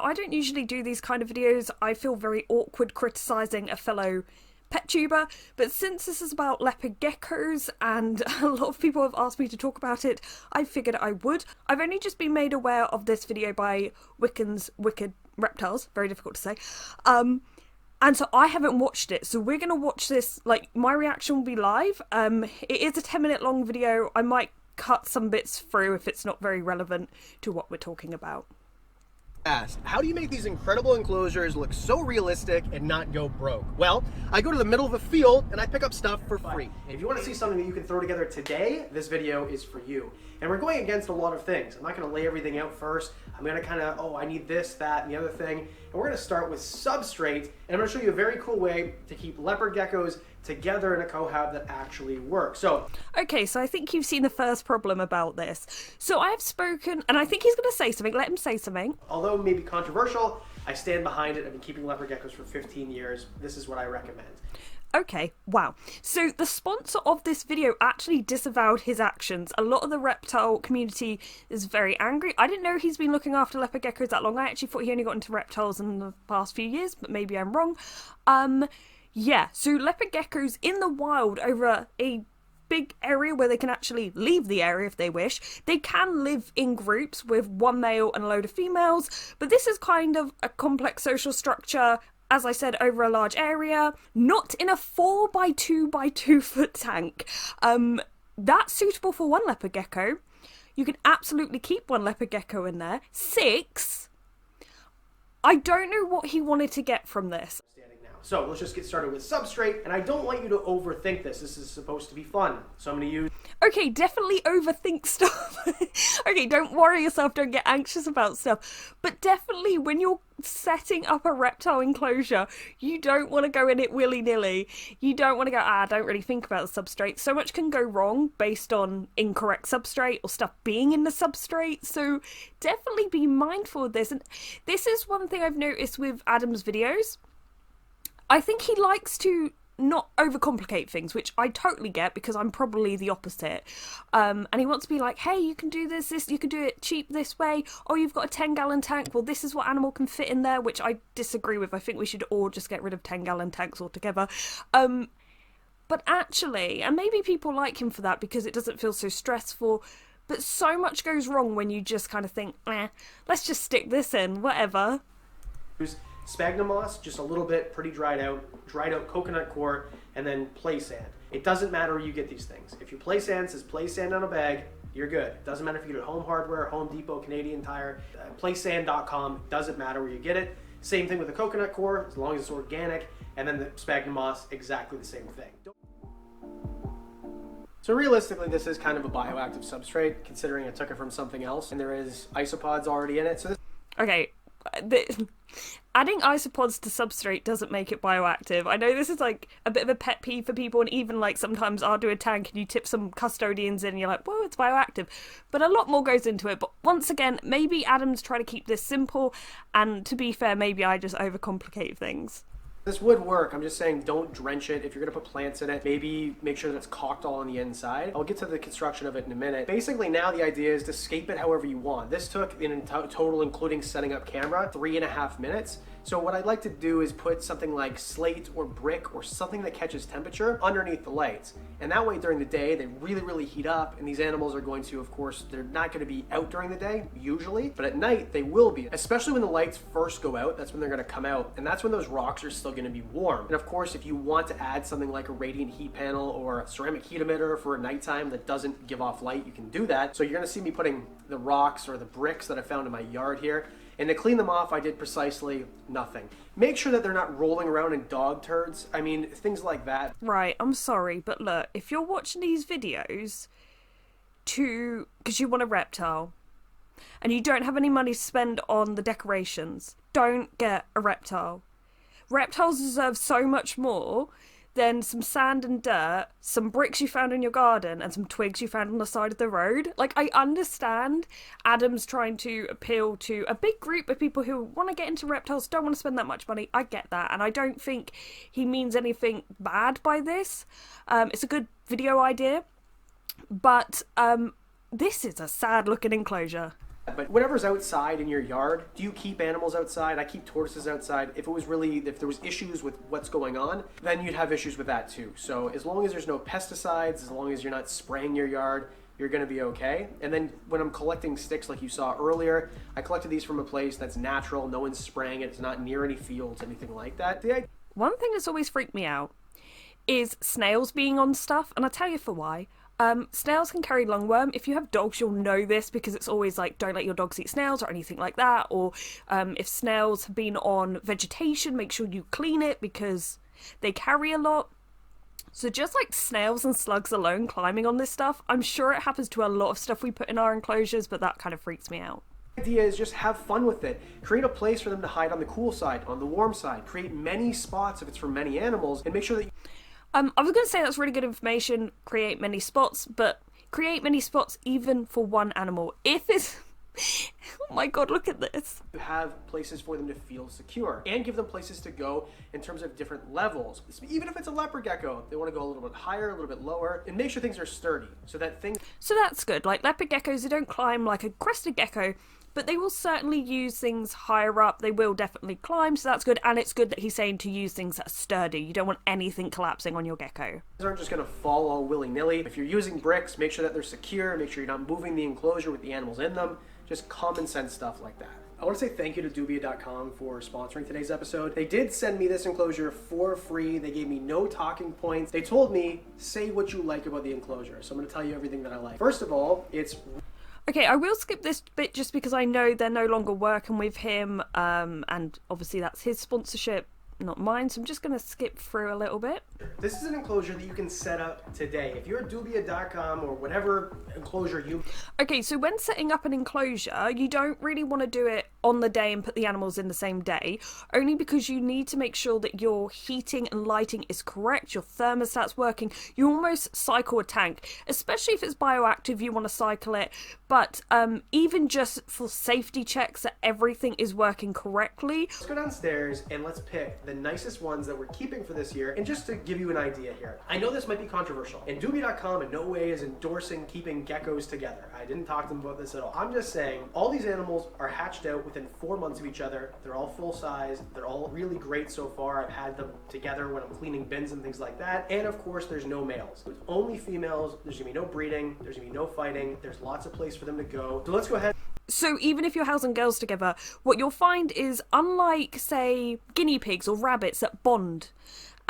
I don't usually do these kind of videos. I feel very awkward criticising a fellow pet tuber, but since this is about leopard geckos and a lot of people have asked me to talk about it, I figured I would. I've only just been made aware of this video by Wickens Reptiles, very difficult to say, and so I haven't watched it, so we're going to watch this, like, my reaction will be live. It is a 10-minute long video. I might cut some bits through if it's not very relevant to what we're talking about. Asked, how do you make these incredible enclosures look so realistic and not go broke? Well, I go to the middle of a field and I pick up stuff for free. If you want to see something that you can throw together today, this video is for you. And we're going against a lot of things. I'm not going to lay everything out first. I'm going to kind of, I need this, that, and the other thing. And we're going to start with Substrate, and I'm going to show you a very cool way to keep leopard geckos together in a cohab that actually works. Okay, so I think you've seen the first problem about this. So I have spoken, and I think he's going to say something. Let him say something. Although maybe controversial, I stand behind it. I've been keeping leopard geckos for 15 years. This is what I recommend. Okay, wow. So the sponsor of this video actually disavowed his actions. A lot of the reptile community is very angry. I didn't know he's been looking after leopard geckos that long. I actually thought he only got into reptiles in the past few years, but maybe I'm wrong. Yeah, so leopard geckos in the wild over a big area where they can actually leave the area if they wish. They can live in groups with one male and a load of females, but this is kind of a complex social structure, as I said, over a large area, not in a 4x2 by 2 foot tank. That's suitable for one leopard gecko. You can absolutely keep one leopard gecko in there. 6. I don't know what he wanted to get from this. So let's just get started with Substrate, and I don't want you to overthink this. This is supposed to be fun. So I'm going to use... Okay, definitely overthink stuff. Okay, don't worry yourself, don't get anxious about stuff. But definitely when you're setting up a reptile enclosure, you don't want to go in it willy-nilly. You don't want to go, don't really think about the substrate. So much can go wrong based on incorrect substrate or stuff being in the substrate. So definitely be mindful of this. And this is one thing I've noticed with Adam's videos. I think he likes to not overcomplicate things, which I totally get because I'm probably the opposite. And he wants to be like, hey, you can do this, you can do it cheap this way. Oh, you've got a 10-gallon tank. Well, this is what animal can fit in there, which I disagree with. I think we should all just get rid of 10-gallon tanks altogether. But actually, and maybe people like him for that because it doesn't feel so stressful, but so much goes wrong when you just kind of think, let's just stick this in, whatever. Sphagnum moss, just a little bit, pretty dried out coconut core, and then play sand. It doesn't matter where you get these things. If your play sand says play sand on a bag, you're good. It doesn't matter if you get it at Home Hardware, Home Depot, Canadian Tire, playsand.com, doesn't matter where you get it. Same thing with the coconut core, as long as it's organic, and then the sphagnum moss, exactly the same thing. So realistically, this is kind of a bioactive substrate, considering I took it from something else, and there is isopods already in it. So okay. Adding isopods to substrate doesn't make it bioactive. I know this is like a bit of a pet peeve for people, and even like sometimes I'll do a tank and you tip some custodians in and you're like, whoa, it's bioactive. But a lot more goes into it. But once again, maybe Adam's trying to keep this simple, and to be fair, maybe I just overcomplicate things. This would work. I'm just saying don't drench it. If you're going to put plants in it, maybe make sure that it's caulked all on the inside. I'll get to the construction of it in a minute. Basically, now the idea is to scape it however you want. This took, in total, including setting up camera, 3.5 minutes. So what I'd like to do is put something like slate or brick or something that catches temperature underneath the lights. And that way during the day, they really, really heat up, and these animals are going to, of course, they're not going to be out during the day, usually, but at night they will be. Especially when the lights first go out, that's when they're going to come out, and that's when those rocks are still going to be warm. And of course, if you want to add something like a radiant heat panel or a ceramic heat emitter for nighttime that doesn't give off light, you can do that. So you're going to see me putting the rocks or the bricks that I found in my yard here. And to clean them off, I did precisely nothing. Make sure that they're not rolling around in dog turds. I mean, things like that. Right, I'm sorry, but look, if you're watching these videos because you want a reptile, and you don't have any money to spend on the decorations, don't get a reptile. Reptiles deserve so much more than some sand and dirt, some bricks you found in your garden, and some twigs you found on the side of the road. Like, I understand Adam's trying to appeal to a big group of people who want to get into reptiles, don't want to spend that much money. I get that, and I don't think he means anything bad by this. It's a good video idea, but this is a sad looking enclosure. But whatever's outside in your yard, do you keep animals outside? I keep tortoises outside. If there was issues with what's going on, then you'd have issues with that too. So as long as there's no pesticides, as long as you're not spraying your yard, you're gonna be okay. And then when I'm collecting sticks like you saw earlier, I collected these from a place that's natural, no one's spraying it, it's not near any fields, anything like that. One thing that's always freaked me out is snails being on stuff, and I'll tell you for why. Snails can carry lungworm. If you have dogs, you'll know this because it's always like, don't let your dogs eat snails or anything like that. Or if snails have been on vegetation, make sure you clean it because they carry a lot. So just like snails and slugs alone climbing on this stuff, I'm sure it happens to a lot of stuff we put in our enclosures, but that kind of freaks me out. The idea is just have fun with it. Create a place for them to hide on the cool side, on the warm side. Create many spots if it's for many animals, and make sure that I was going to say that's really good information, create many spots, but create many spots even for one animal. If it's... oh my god, look at this. you have places for them to feel secure, and give them places to go in terms of different levels. Even if it's a leopard gecko, they want to go a little bit higher, a little bit lower, and make sure things are sturdy, so that things... So that's good. Like leopard geckos, they don't climb like a crested gecko, but they will certainly use things higher up. They will definitely climb, so that's good. And it's good that he's saying to use things that are sturdy. You don't want anything collapsing on your gecko. These aren't just going to fall all willy-nilly. If you're using bricks, make sure that they're secure. Make sure you're not moving the enclosure with the animals in them. Just common sense stuff like that. I want to say thank you to Dubia.com for sponsoring today's episode. They did send me this enclosure for free. They gave me no talking points. They told me, say what you like about the enclosure. So I'm going to tell you everything that I like. First of all, it's... Okay, I will skip this bit just because I know they're no longer working with him, and obviously that's his sponsorship, not mine, so I'm just going to skip through a little bit. This is an enclosure that you can set up today. If you're at Dubia.com or whatever enclosure you... Okay, so when setting up an enclosure, you don't really want to do it on the day and put the animals in the same day, only because you need to make sure that your heating and lighting is correct, your thermostat's working. You almost cycle a tank, especially if it's bioactive, you want to cycle it, but even just for safety checks that everything is working correctly. Let's go downstairs and let's pick the nicest ones that we're keeping for this year. And just to give you an idea here, I know this might be controversial, and Dubia.com in no way is endorsing keeping geckos together. I didn't talk to them about this at all. I'm just saying all these animals are hatched out within 4 months of each other. They're all full size. They're all really great so far. I've had them together when I'm cleaning bins and things like that. And of course, there's no males. There's only females. There's gonna be no breeding. There's gonna be no fighting. There's lots of place for them to go. So let's go ahead. So even if you're housing girls together, what you'll find is, unlike, say, guinea pigs or rabbits that bond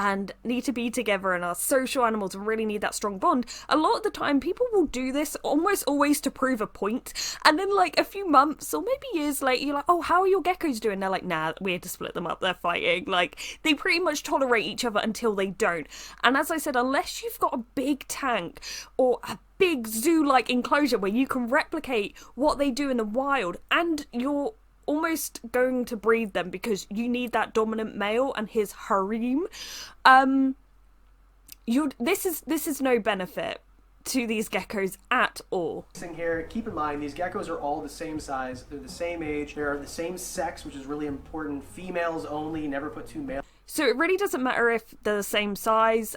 and need to be together and are social animals and really need that strong bond, a lot of the time people will do this almost always to prove a point, and then like a few months or maybe years later you're like, oh, how are your geckos doing? They're like, nah, we had to split them up, they're fighting. Like, they pretty much tolerate each other until they don't. And as I said, unless you've got a big tank or a big zoo-like enclosure where you can replicate what they do in the wild, and you're almost going to breed them because you need that dominant male and his harem, this is no benefit to these geckos at all. Here, keep in mind, these geckos are all the same size, they're the same age, they're the same sex, which is really important. Females only, never put two males. So it really doesn't matter if they're the same size.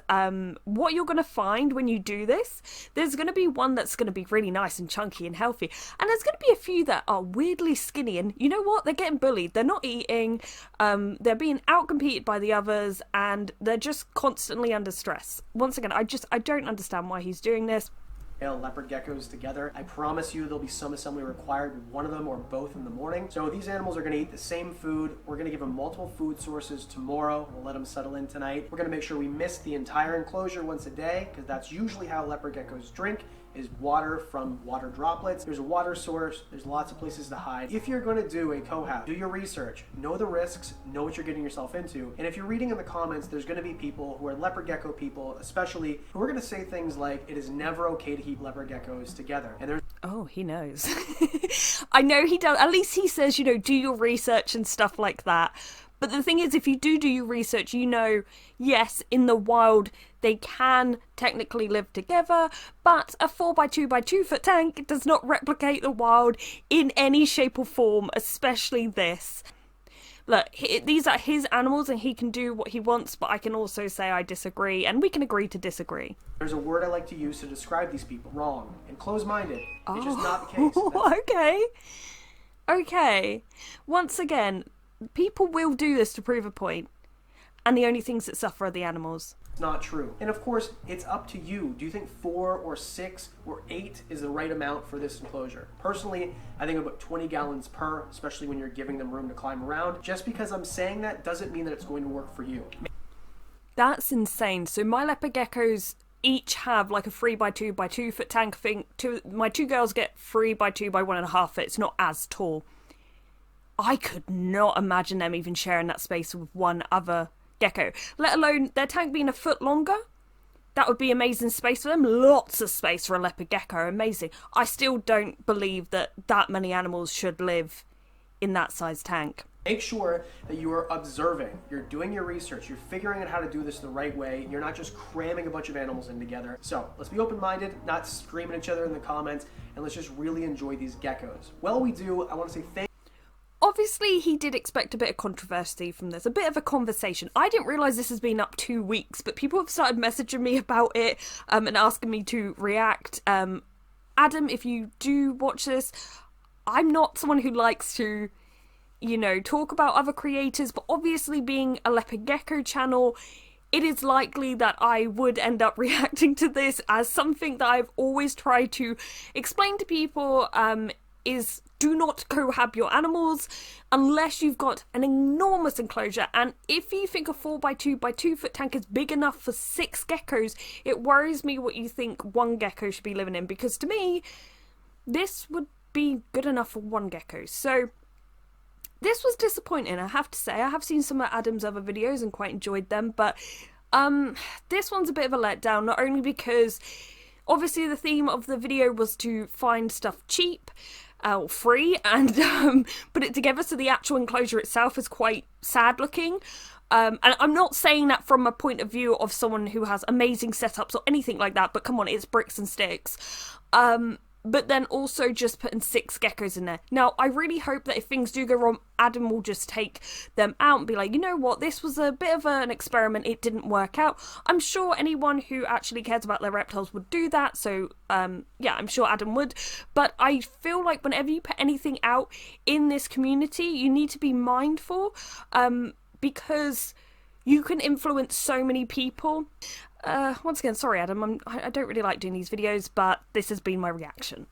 What you're going to find when you do this, there's going to be one that's going to be really nice and chunky and healthy. And there's going to be a few that are weirdly skinny. And you know what? They're getting bullied. They're not eating. They're being outcompeted by the others. And they're just constantly under stress. Once again, I don't understand why he's doing this. Leopard geckos together. I promise you there'll be some assembly required with one of them or both in the morning. So these animals are going to eat the same food. We're going to give them multiple food sources tomorrow. We'll let them settle in tonight. We're going to make sure we mist the entire enclosure once a day, because that's usually how leopard geckos drink, is water from water droplets. There's a water source. There's lots of places to hide. If you're going to do a cohab, do your research, know the risks, know what you're getting yourself into. And if you're reading in the comments, there's going to be people who are leopard gecko people, especially, who are going to say things like, it is never okay to keep leopard geckos together. And there's... Oh, he knows. I know he does. At least he says, you know, do your research and stuff like that. But the thing is, if you do your research, you know, yes, in the wild, they can technically live together, but a 4x2 by 2 foot tank does not replicate the wild in any shape or form, especially this. look, these are his animals and he can do what he wants, but I can also say I disagree, and we can agree to disagree. There's a word I like to use to describe these people. Wrong. And closed-minded. It's just not the case. Okay. Okay. Once again, people will do this to prove a point, and the only things that suffer are the animals. Not true. And of course, it's up to you. Do you think 4 or 6 or 8 is the right amount for this enclosure? Personally, I think about 20 gallons per, especially when you're giving them room to climb around. Just because I'm saying that doesn't mean that it's going to work for you. That's insane. So my leopard geckos each have like a 3x2 by 2 foot tank. I think my 2 girls get 3x2 by 1.5 foot. It's not as tall. I could not imagine them even sharing that space with one other gecko, let alone their tank being a foot longer. That would be amazing space for them. Lots of space for a leopard gecko. Amazing. I still don't believe that many animals should live in that size tank. Make sure that you are observing, you're doing your research, you're figuring out how to do this the right way, you're not just cramming a bunch of animals in together. So let's be open-minded, not screaming at each other in the comments, and let's just really enjoy these geckos. While we do, I want to say thank you. Obviously, he did expect a bit of controversy from this, a bit of a conversation. I didn't realise this has been up 2 weeks, but people have started messaging me about it and asking me to react. Adam, if you do watch this, I'm not someone who likes to, talk about other creators, but obviously being a leopard gecko channel, it is likely that I would end up reacting to this as something that I've always tried to explain to people, is do not cohab your animals unless you've got an enormous enclosure. And if you think a 4x2 by 2 foot tank is big enough for 6 geckos, it worries me what you think one gecko should be living in, because to me, this would be good enough for one gecko. So this was disappointing, I have to say. I have seen some of Adam's other videos and quite enjoyed them, but this one's a bit of a letdown, not only because obviously the theme of the video was to find stuff cheap, free, and put it together, so the actual enclosure itself is quite sad looking. And I'm not saying that from a point of view of someone who has amazing setups or anything like that, but come on, it's bricks and sticks. But then also just putting 6 geckos in there. Now, I really hope that if things do go wrong, Adam will just take them out and be like, you know what, this was a bit of an experiment, it didn't work out. I'm sure anyone who actually cares about their reptiles would do that, so yeah, I'm sure Adam would. But I feel like whenever you put anything out in this community, you need to be mindful, because you can influence so many people. Once again, sorry Adam, I don't really like doing these videos, but this has been my reaction.